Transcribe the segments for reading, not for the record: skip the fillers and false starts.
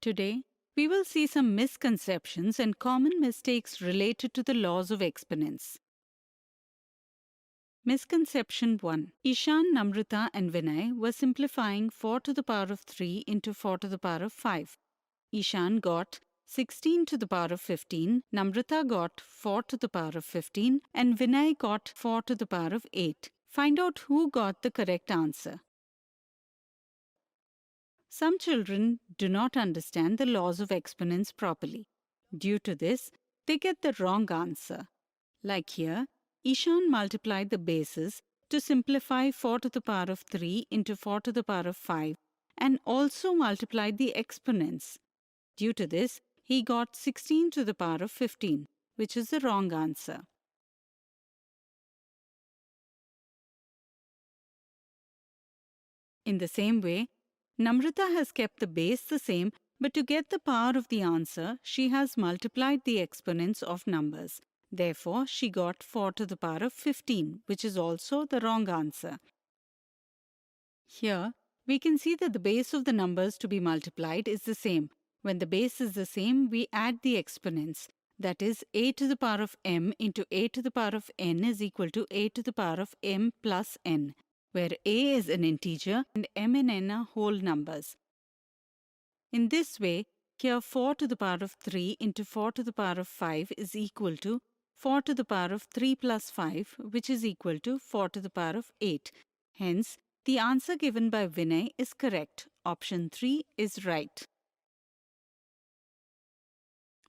Today, we will see some misconceptions and common mistakes related to the laws of exponents. Misconception 1. Ishan, Namrata, and Vinay were simplifying 4 to the power of 3 into 4 to the power of 5. Ishan got 16 to the power of 15, Namrata got 4 to the power of 15, and Vinay got 4 to the power of 8. Find out who got the correct answer. Some children do not understand the laws of exponents properly. Due to this, they get the wrong answer. Like here, Ishan multiplied the bases to simplify 4 to the power of 3 into 4 to the power of 5 and also multiplied the exponents. Due to this, he got 16 to the power of 15, which is the wrong answer. In the same way, Namrata has kept the base the same, but to get the power of the answer, she has multiplied the exponents of numbers. Therefore, she got 4 to the power of 15, which is also the wrong answer. Here, we can see that the base of the numbers to be multiplied is the same. When the base is the same, we add the exponents. That is, a to the power of m into a to the power of n is equal to a to the power of m plus n, where a is an integer and m and n are whole numbers. In this way, here 4 to the power of 3 into 4 to the power of 5 is equal to 4 to the power of 3 plus 5, which is equal to 4 to the power of 8. Hence, the answer given by Vinay is correct. Option 3 is right.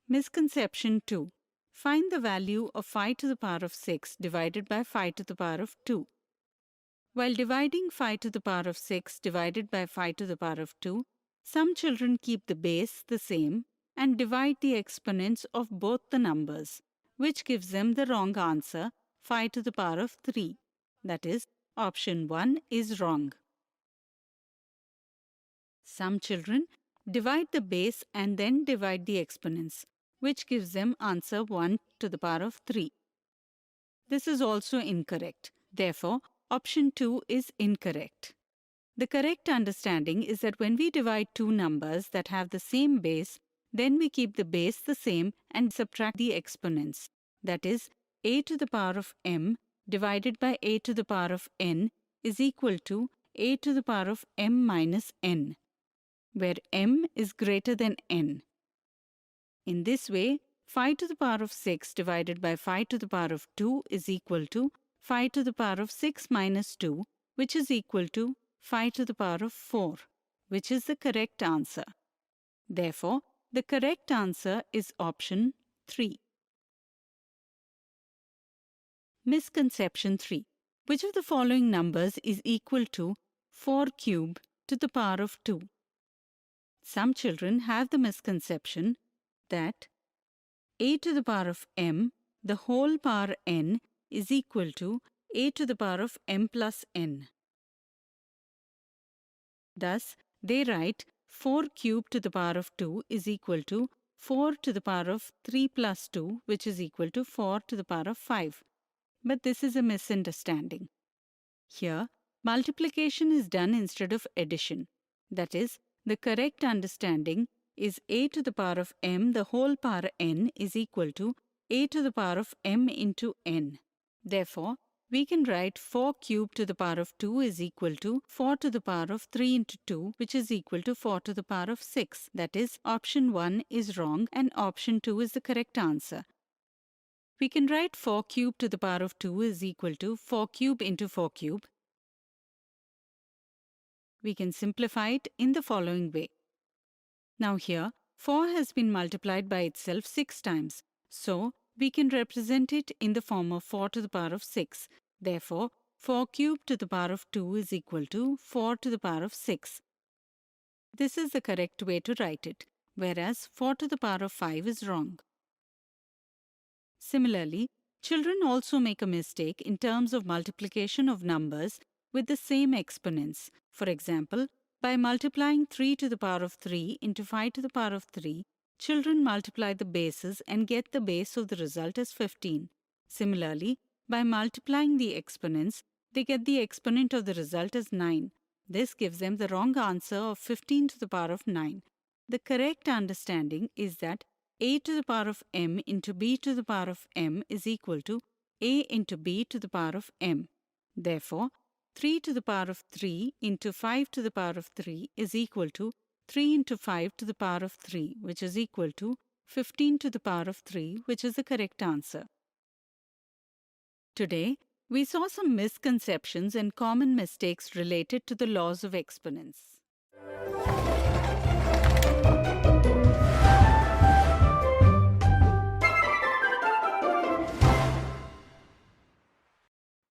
Misconception 2. Find the value of 5 to the power of 6 divided by 5 to the power of 2. While dividing 5 to the power of 6 divided by 5 to the power of 2, some children keep the base the same and divide the exponents of both the numbers, which gives them the wrong answer, 5 to the power of 3. That is, option 1 is wrong. Some children divide the base and then divide the exponents, which gives them answer 1 to the power of 3. This is also incorrect. Therefore, option 2 is incorrect. The correct understanding is that when we divide two numbers that have the same base, then we keep the base the same and subtract the exponents. That is, a to the power of m divided by a to the power of n is equal to a to the power of m minus n, where m is greater than n. In this way, 5 to the power of 6 divided by 5 to the power of 2 is equal to 5 to the power of 6 minus 2, which is equal to 5 to the power of 4, which is the correct answer. Therefore, the correct answer is option 3. Misconception 3. Which of the following numbers is equal to 4 cubed to the power of 2? Some children have the misconception that a to the power of m, the whole power n, is equal to a to the power of m plus n. Thus, they write 4 cubed to the power of 2 is equal to 4 to the power of 3 plus 2, which is equal to 4 to the power of 5. But this is a misunderstanding. Here, multiplication is done instead of addition. That is, the correct understanding is a to the power of m, the whole power n, is equal to a to the power of m into n. Therefore, we can write 4 cubed to the power of 2 is equal to 4 to the power of 3 into 2, which is equal to 4 to the power of 6. That is, option 1 is wrong and option 2 is the correct answer. We can write 4 cubed to the power of 2 is equal to 4 cube into 4 cube. We can simplify it in the following way. Now here, 4 has been multiplied by itself 6 times. So, we can represent it in the form of 4 to the power of 6. Therefore, 4 cubed to the power of 2 is equal to 4 to the power of 6. This is the correct way to write it, whereas 4 to the power of 5 is wrong. Similarly, children also make a mistake in terms of multiplication of numbers with the same exponents. For example, by multiplying 3 to the power of 3 into 5 to the power of 3, children multiply the bases and get the base of the result as 15. Similarly, by multiplying the exponents, they get the exponent of the result as 9. This gives them the wrong answer of 15 to the power of 9. The correct understanding is that a to the power of m into b to the power of m is equal to a into b to the power of m. Therefore, 3 to the power of 3 into 5 to the power of 3 is equal to 3 into 5 to the power of 3, which is equal to 15 to the power of 3, which is the correct answer. Today, we saw some misconceptions and common mistakes related to the laws of exponents.